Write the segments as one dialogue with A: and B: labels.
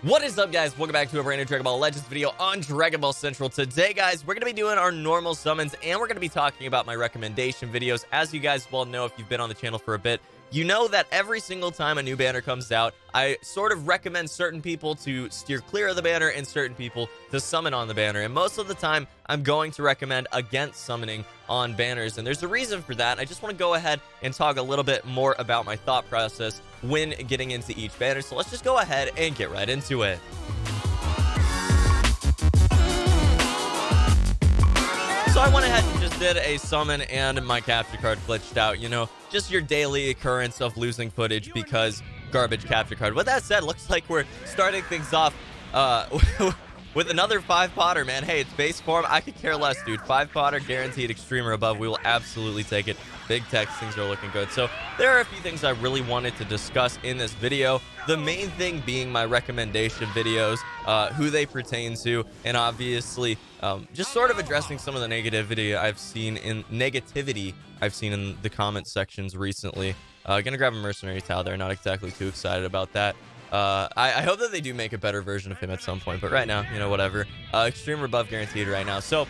A: What is up, guys? Welcome back to a brand new Dragon Ball Legends video on Dragon Ball Central. Today, guys, we're going to be doing our normal summons, and we're going to be talking about my recommendation videos. As you guys well know, if you've been on the channel for a bit, you know that every single time a new banner comes out, I sort of recommend certain people to steer clear of the banner and certain people to summon on the banner. And most of the time, I'm going to recommend against summoning on banners. And there's a reason for that. I just want to go ahead and talk a little bit more about my thought process when getting into each banner. So let's just go ahead and get right into it. So I went ahead and just did a summon and my capture card glitched out. You know, just your daily occurrence of losing footage because garbage capture card. With that said, looks like we're starting things off with another 5 Potter, man. Hey, it's base form. I could care less, dude. 5 Potter guaranteed extreme or above. We will absolutely take it. Big text, things are looking good. So there are a few things I really wanted to discuss in this video. The main thing being my recommendation videos, who they pertain to, and obviously just sort of addressing some of the negativity I've seen in the comment sections recently. Gonna grab a mercenary Tau there. Not exactly too excited about that. I hope that they do make a better version of him at some point, but right now, you know, whatever. Extreme or above guaranteed right now. So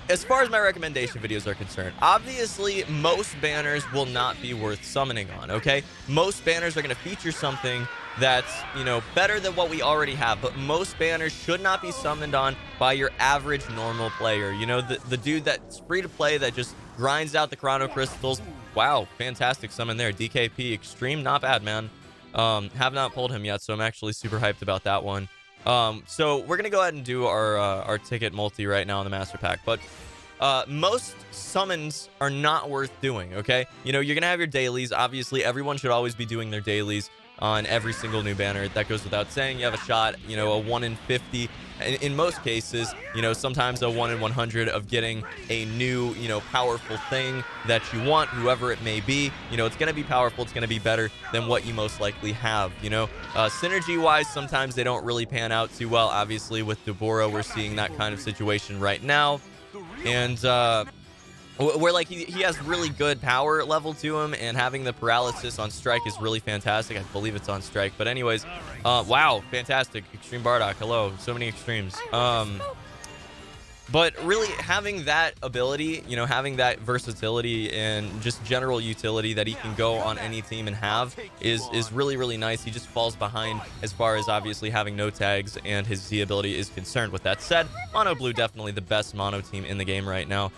A: as far as my recommendation videos are concerned, obviously most banners will not be worth summoning on, okay? Most banners are going to feature something that's, you know, better than what we already have, but most banners should not be summoned on by your average normal player. You know, the dude that's free to play that just grinds out the chrono crystals. Wow, fantastic summon there. DKP extreme, not bad, man. Have not pulled him yet, so I'm actually super hyped about that one. So we're gonna go ahead and do our ticket multi right now in the master pack, but most summons are not worth doing, okay? You know, you're gonna have your dailies. Obviously everyone should always be doing their dailies on every single new banner. That goes without saying. You have a shot, you know, a 1 in 50 in most cases, you know, sometimes a 1 in 100 of getting a new, you know, powerful thing that you want, whoever it may be. You know, it's going to be powerful. It's going to be better than what you most likely have, you know. Synergy wise, sometimes they don't really pan out too well. Obviously with Deborah, we're seeing that kind of situation right now. And where like he has really good power level to him, and having the paralysis on strike is really fantastic. I believe it's on strike, but anyways, wow, fantastic. Extreme Bardock, hello, so many extremes. But really having that ability, you know, having that versatility and just general utility that he can go on any team and have is really, really nice. He just falls behind as far as obviously having no tags and his Z ability is concerned. With that said, Mono Blue definitely the best mono team in the game right now.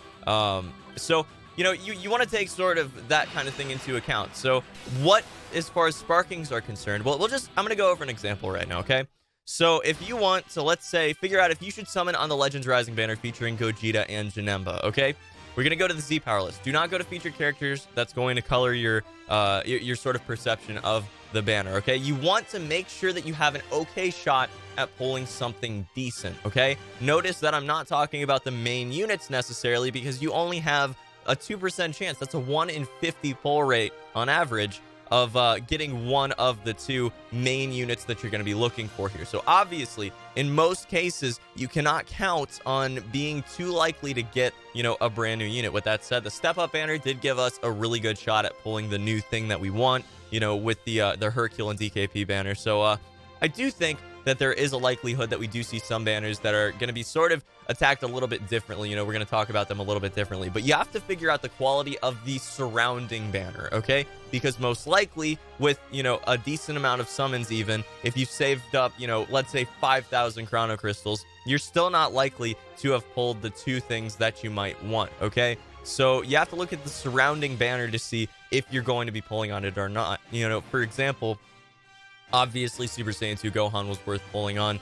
A: So, you know, you want to take sort of that kind of thing into account. So what, as far as sparkings are concerned, well, I'm going to go over an example right now, okay? So if you want to, let's say, figure out if you should summon on the Legends Rising banner featuring Gogeta and Janemba, okay? We're going to go to the Z power list. Do not go to featured characters. That's going to color your sort of perception of the banner, okay? You want to make sure that you have an okay shot at pulling something decent, okay? Notice that I'm not talking about the main units necessarily, because you only have a 2% chance. That's a 1 in 50 pull rate on average of getting one of the 2 main units that you're going to be looking for here. So obviously, in most cases, you cannot count on being too likely to get, you know, a brand new unit. With that said, the step up banner did give us a really good shot at pulling the new thing that we want, you know, with the Hercule and DKP banner. So I do think that there is a likelihood that we do see some banners that are going to be sort of attacked a little bit differently. You know, we're going to talk about them a little bit differently, but you have to figure out the quality of the surrounding banner, okay? Because most likely with, you know, a decent amount of summons, even if you've saved up, you know, let's say 5,000 chrono crystals, you're still not likely to have pulled the 2 things that you might want, okay? So you have to look at the surrounding banner to see if you're going to be pulling on it or not. You know, for example, obviously Super Saiyan 2 Gohan was worth pulling on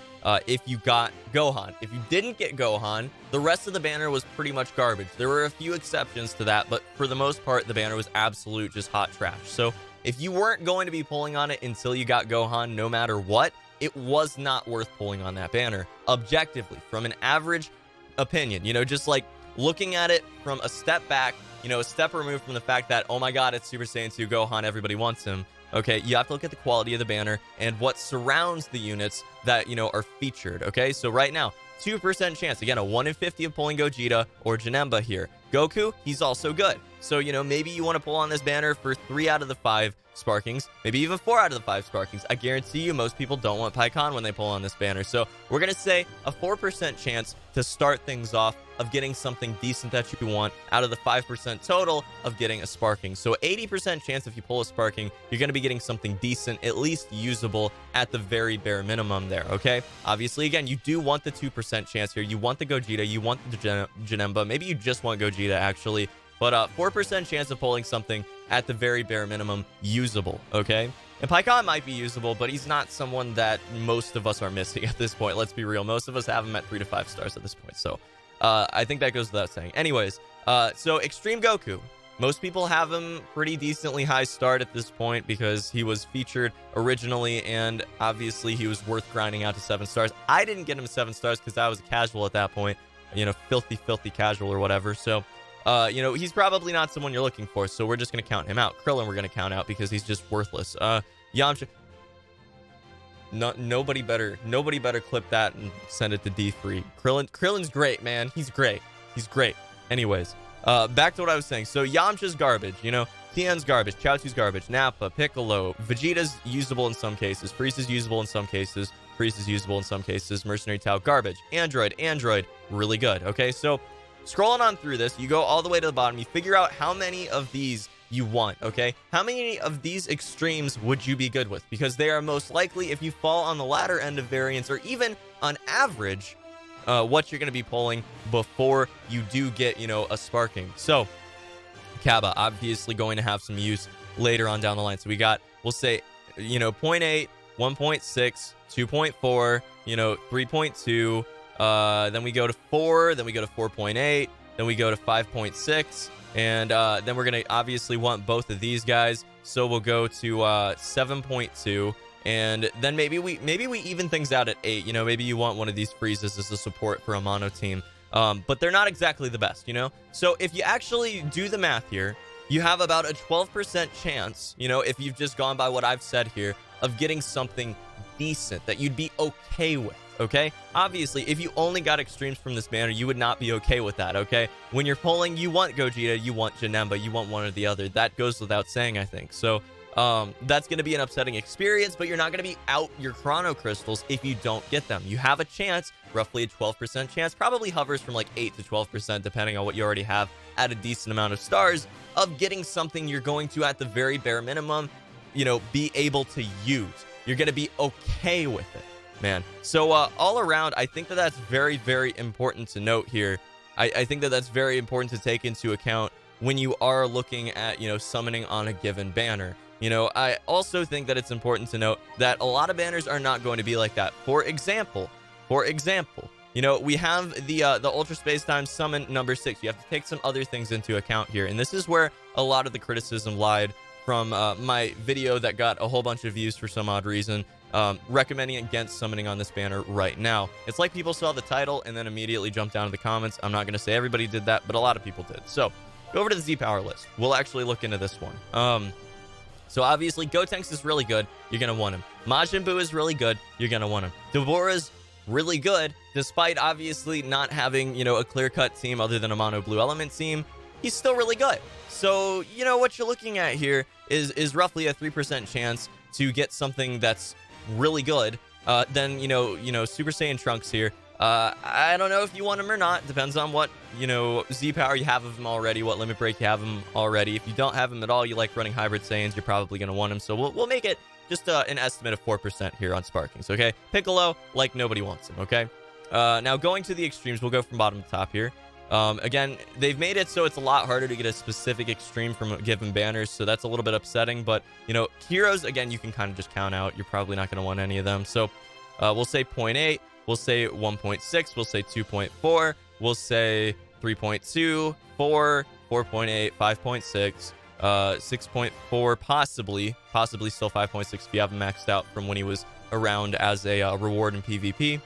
A: if you got Gohan. If you didn't get Gohan, the rest of the banner was pretty much garbage. There were a few exceptions to that, but for the most part, the banner was absolute just hot trash. So if you weren't going to be pulling on it until you got Gohan, no matter what, it was not worth pulling on that banner, objectively, from an average opinion. You know, just like looking at it from a step back, you know, a step removed from the fact that, oh my god, it's Super Saiyan 2 Gohan, everybody wants him. Okay, you have to look at the quality of the banner and what surrounds the units that, you know, are featured, okay? So right now, 2% chance, again, a 1 in 50 of pulling Gogeta or Janemba here. Goku, he's also good. So, you know, maybe you want to pull on this banner for 3 out of the 5 sparkings, maybe even 4 out of the 5 sparkings. I guarantee you most people don't want PyCon when they pull on this banner. So we're going to say a 4% chance to start things off of getting something decent that you want out of the 5% total of getting a sparking. So 80% chance if you pull a sparking, you're going to be getting something decent, at least usable at the very bare minimum there, okay? Obviously, again, you do want the 2% chance here. You want the Gogeta, you want the Janemba, maybe you just want Gogeta actually, but 4% chance of pulling something at the very bare minimum usable, okay? And PyCon might be usable, but he's not someone that most of us are missing at this point. Let's be real. Most of us have him at 3 to 5 stars at this point. So I think that goes without saying. Anyways, so Extreme Goku. Most people have him pretty decently high start at this point because he was featured originally, and obviously he was worth grinding out to 7 stars. I didn't get him 7 stars because I was a casual at that point. You know, filthy casual or whatever. So you know, he's probably not someone you're looking for, so we're just going to count him out. Krillin we're going to count out because he's just worthless. Yamcha, nobody better clip that and send it to D3. Krillin's great, man. He's great. Anyways, back to what I was saying. So Yamcha's garbage, you know, Tien's garbage, Chaozu's garbage, Nappa, Piccolo, Vegeta's usable in some cases, Frieza's usable in some cases, Frieza's usable in some cases, Mercenary Tao garbage, Android, really good. Okay, so scrolling on through this, you go all the way to the bottom, you figure out how many of these you want, okay? How many of these extremes would you be good with? Because they are most likely, if you fall on the latter end of variance, or even on average, what you're going to be pulling before you do get, you know, a sparking. So, Kaba, obviously going to have some use later on down the line. So we got, we'll say, you know, 0.8, 1.6, 2.4, you know, 3.2, then we go to 4, then we go to 4.8, then we go to 5.6, and then we're going to obviously want both of these guys, so we'll go to 7.2, and then maybe we even things out at 8. You know, maybe you want one of these freezes as a support for a mono team, but they're not exactly the best, you know? So if you actually do the math here, you have about a 12% chance, you know, if you've just gone by what I've said here, of getting something decent that you'd be okay with. Okay, obviously, if you only got extremes from this banner, you would not be okay with that. Okay, when you're pulling, you want Gogeta, you want Janemba, you want one or the other. That goes without saying, I think. So that's going to be an upsetting experience, but you're not going to be out your chrono crystals if you don't get them. You have a chance, roughly a 12% chance, probably hovers from like 8 to 12%, depending on what you already have at a decent amount of stars, of getting something you're going to, at the very bare minimum, you know, be able to use. You're going to be okay with it, man. So all around, I think that that's very, very important to note here. I think that that's very important to take into account when you are looking at, you know, summoning on a given banner. You know, I also think that it's important to note that a lot of banners are not going to be like that. For example, you know, we have the Ultra Space Time summon number 6. You have to take some other things into account here, and this is where a lot of the criticism lied from my video that got a whole bunch of views for some odd reason, recommending against summoning on this banner right now. It's like people saw the title and then immediately jumped down to the comments. I'm not going to say everybody did that, but a lot of people did. So go over to the Z Power list. We'll actually look into this one. So obviously Gotenks is really good. You're going to want him. Majin Buu is really good. You're going to want him. Deborah's really good, despite obviously not having, you know, a clear-cut team other than a mono blue element team. He's still really good. So, you know, what you're looking at here is roughly a 3% chance to get something that's really good. Then, you know, Super Saiyan Trunks here. I don't know if you want him or not. Depends on what, you know, Z power you have of him already, what limit break you have him already. If you don't have him at all, you like running hybrid Saiyans, you're probably going to want him. So we'll make it just an estimate of 4% here on Sparkings, okay? Piccolo, like nobody wants him, okay? Now going to the extremes, we'll go from bottom to top here. Again, they've made it so it's a lot harder to get a specific extreme from given banners, so that's a little bit upsetting. But, you know, heroes, again, you can kind of just count out. You're probably not going to want any of them. So we'll say 0.8, we'll say 1.6, we'll say 2.4, we'll say 3.2, 4, 4.8, 5.6, 6.4, possibly still 5.6 if you have him maxed out from when he was around as a reward in PvP.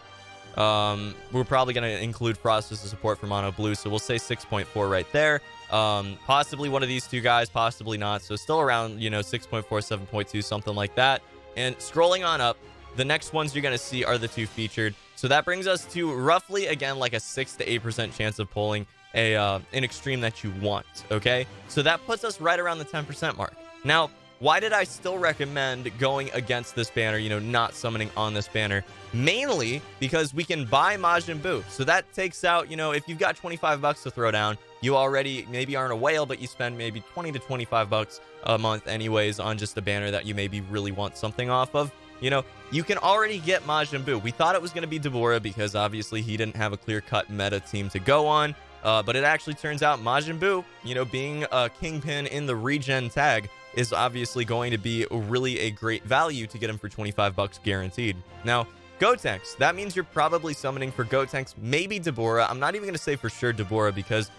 A: We're probably going to include Frost as a support for Mono Blue, so we'll say 6.4 right there. Possibly one of these two guys, possibly not. So still around, you know, 6.4, 7.2, something like that. And scrolling on up, the next ones you're going to see are the two featured. So that brings us to roughly, again, like a 6 to 8% chance of pulling an extreme that you want, okay? So that puts us right around the 10% mark. Now, why did I still recommend going against this banner, not summoning on this banner? Mainly because we can buy Majin Buu. So that takes out, if you've got 25 bucks to throw down, you already maybe aren't a whale, but you spend maybe 20 to 25 bucks a month anyways on just a banner that you maybe really want something off of. You can already get Majin Buu. We thought it was going to be Deborah because obviously he didn't have a clear-cut meta team to go on. But it actually turns out Majin Buu, being a kingpin in the regen tag, is obviously going to be really a great value to get him for 25 bucks guaranteed. Now, Gotenks, that means you're probably summoning for Gotenks, maybe Deborah. I'm not even going to say for sure Deborah because,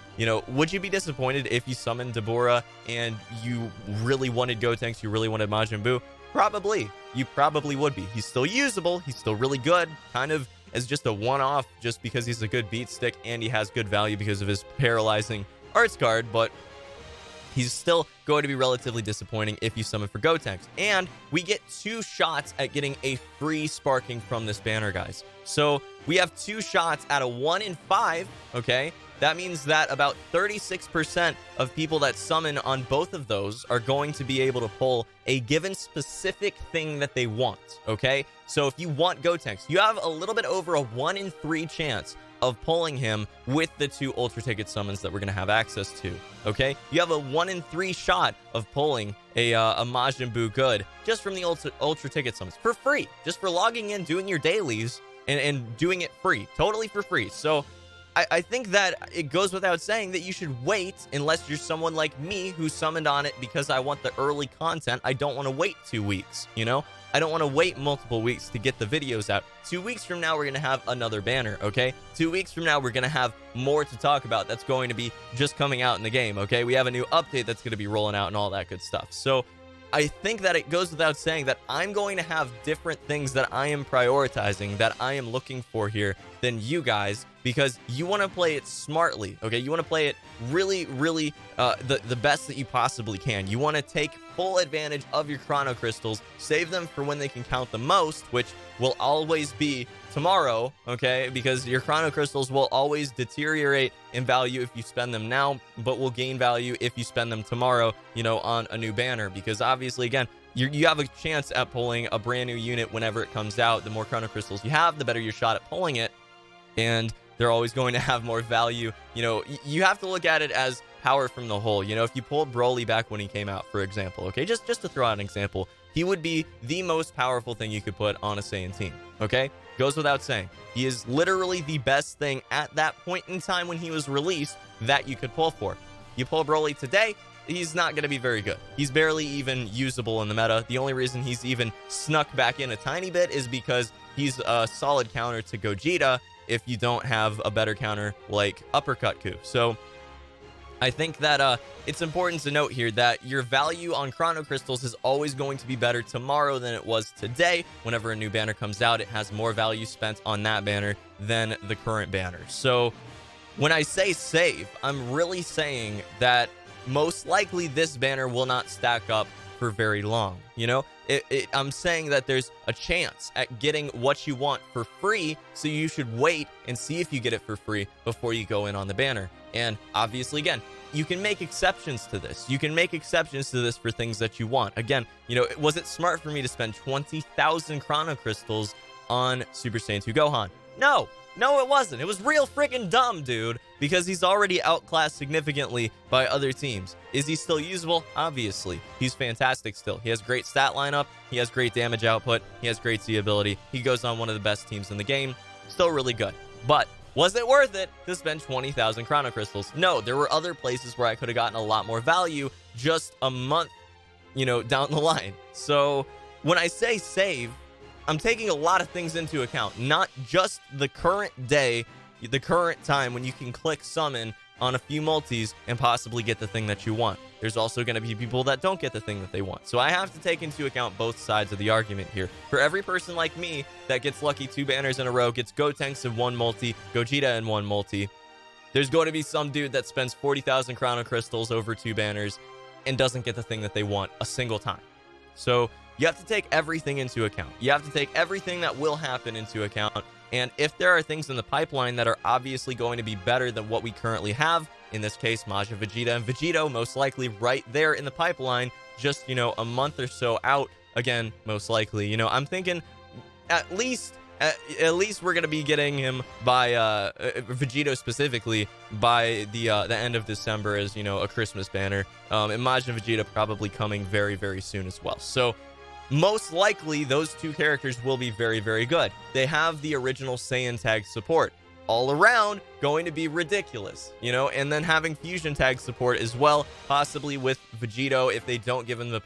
A: would you be disappointed if you summoned Deborah and you really wanted Gotenks, you really wanted Majin Buu? Probably. You probably would be. He's still usable. He's still really good. Kind of as just a one-off just because he's a good beat stick and he has good value because of his paralyzing arts card, but he's still going to be relatively disappointing if you summon for Gotenks. And we get 2 shots at getting a free sparking from this banner, guys. So we have 2 shots out of 1 in 5, okay? That means that about 36% of people that summon on both of those are going to be able to pull a given specific thing that they want, okay? So if you want Gotenks, you have a little bit over a 1 in 3 chance of pulling him with the 2 Ultra Ticket summons that we're going to have access to, okay? You have a 1 in 3 shot of pulling a Majin Buu good just from the Ultra Ticket summons for free, just for logging in, doing your dailies, and doing it free, totally for free. So I think that it goes without saying that you should wait unless you're someone like me who summoned on it because I want the early content. I don't want to wait 2 weeks, I don't want to wait multiple weeks to get the videos out. 2 weeks from now, we're going to have another banner, okay? 2 weeks from now, we're going to have more to talk about that's going to be just coming out in the game, okay? We have a new update that's going to be rolling out and all that good stuff. So I think that it goes without saying that I'm going to have different things that I am prioritizing, that I am looking for here than you guys, because you want to play it smartly, okay? You want to play it really, really the best that you possibly can. You want to take full advantage of your Chrono Crystals, save them for when they can count the most, which will always be tomorrow, okay? Because your Chrono Crystals will always deteriorate in value if you spend them now, but will gain value if you spend them tomorrow, on a new banner. Because obviously, again, you have a chance at pulling a brand new unit whenever it comes out. The more Chrono Crystals you have, the better your shot at pulling it. And they're always going to have more value. You have to look at it as power from the whole. If you pulled Broly back when he came out, for example, okay, just to throw out an example, he would be the most powerful thing you could put on a Saiyan team, okay? Goes without saying. He is literally the best thing at that point in time when he was released that you could pull for. You pull Broly today, he's not going to be very good. He's barely even usable in the meta. The only reason he's even snuck back in a tiny bit is because he's a solid counter to Gogeta if you don't have a better counter like Uppercut Coup. So I think that it's important to note here that your value on Chrono Crystals is always going to be better tomorrow than it was today. Whenever a new banner comes out, it has more value spent on that banner than the current banner. So when I say save, I'm really saying that most likely this banner will not stack up for very long. I'm saying that there's a chance at getting what you want for free, so you should wait and see if you get it for free before you go in on the banner. And obviously, again, you can make exceptions to this. You can make exceptions to this for things that you want. Again, was it smart for me to spend 20,000 Chrono Crystals on Super Saiyan 2 Gohan? No, it wasn't. It was real freaking dumb, dude, because he's already outclassed significantly by other teams. Is he still usable? Obviously. He's fantastic still. He has great stat lineup. He has great damage output. He has great C ability. He goes on one of the best teams in the game. Still really good. But was it worth it to spend 20,000 Chrono Crystals? No, there were other places where I could have gotten a lot more value just a month, down the line. So when I say save, I'm taking a lot of things into account, not just the current day, the current time when you can click summon on a few multis and possibly get the thing that you want. There's also going to be people that don't get the thing that they want. So I have to take into account both sides of the argument here. For every person like me that gets lucky 2 banners in a row, gets Gotenks in 1 multi, Gogeta in 1 multi, there's going to be some dude that spends 40,000 Chrono Crystals over 2 banners and doesn't get the thing that they want a single time. So You have to take everything into account. You have to take everything that will happen into account. And if there are things in the pipeline that are obviously going to be better than what we currently have, in this case, Majin Vegeta and Vegito, most likely right there in the pipeline, just, a month or so out, again, most likely. I'm thinking at least we're going to be getting him by, Vegito specifically, by the end of December as, a Christmas banner. And Majin Vegeta probably coming very, very soon as well. So, most likely, those two characters will be very, very good. They have the original Saiyan tag support. All around, going to be ridiculous, and then having fusion tag support as well, possibly with Vegito. If they don't give him the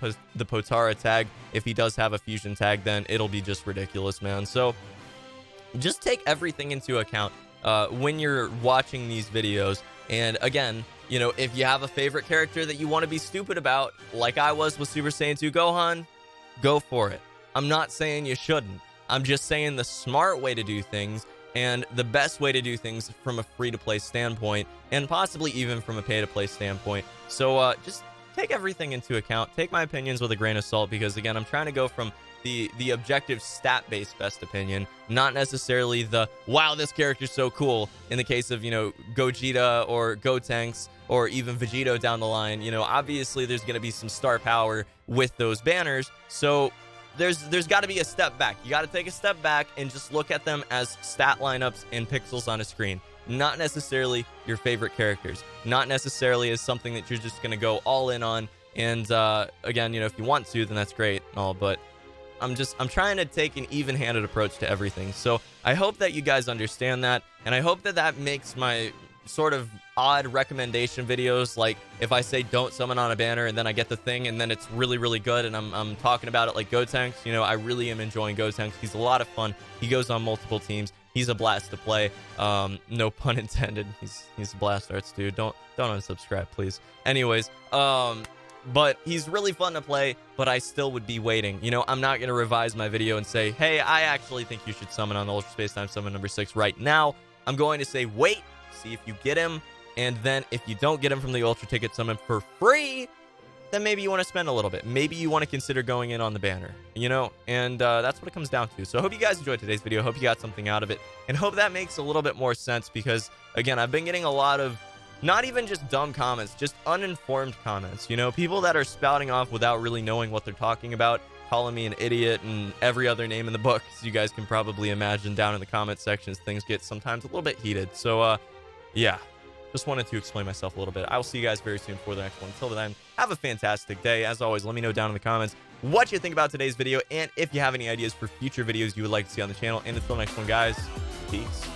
A: Potara tag, if he does have a fusion tag, then it'll be just ridiculous, man. So, just take everything into account when you're watching these videos. And again, if you have a favorite character that you want to be stupid about, like I was with Super Saiyan 2 Gohan, go for it. I'm not saying you shouldn't. I'm just saying the smart way to do things and the best way to do things from a free-to-play standpoint, and possibly even from a pay-to-play standpoint. So just take everything into account. Take my opinions with a grain of salt, because again, I'm trying to go from the objective stat-based best opinion, not necessarily the wow, this character's so cool in the case of Gogeta or Gotenks or even Vegito down the line. Obviously there's going to be some star power with those banners, so there's got to be a step back. You got to take a step back and just look at them as stat lineups and pixels on a screen, not necessarily your favorite characters, not necessarily as something that you're just going to go all in on. And again, if you want to, then that's great and all, but I'm trying to take an even-handed approach to everything. So I hope that you guys understand that, and I hope that makes my sort of odd recommendation videos, like if I say don't summon on a banner and then I get the thing and then it's really, really good and I'm talking about it like Gotenks. I really am enjoying Gotenks. He's a lot of fun. He goes on multiple teams. He's a blast to play. No pun intended. He's a blast arts dude. Don't unsubscribe, please. Anyways, but he's really fun to play, but I still would be waiting. I'm not going to revise my video and say, hey, I actually think you should summon on the Ultra Space Time Summon number 6 right now. I'm going to say, wait, see if you get him, and then if you don't get him from the Ultra Ticket Summon for free, then maybe you want to spend a little bit. Maybe you want to consider going in on the banner, and that's what it comes down to. So I hope you guys enjoyed today's video. Hope you got something out of it, and hope that makes a little bit more sense, because, again, I've been getting a lot of not even just dumb comments, just uninformed comments. People that are spouting off without really knowing what they're talking about, calling me an idiot and every other name in the book. As you guys can probably imagine, down in the comment sections, things get sometimes a little bit heated. So, yeah, just wanted to explain myself a little bit. I will see you guys very soon for the next one. Until then, have a fantastic day. As always, let me know down in the comments what you think about today's video, and if you have any ideas for future videos you would like to see on the channel. And until next one, guys, peace.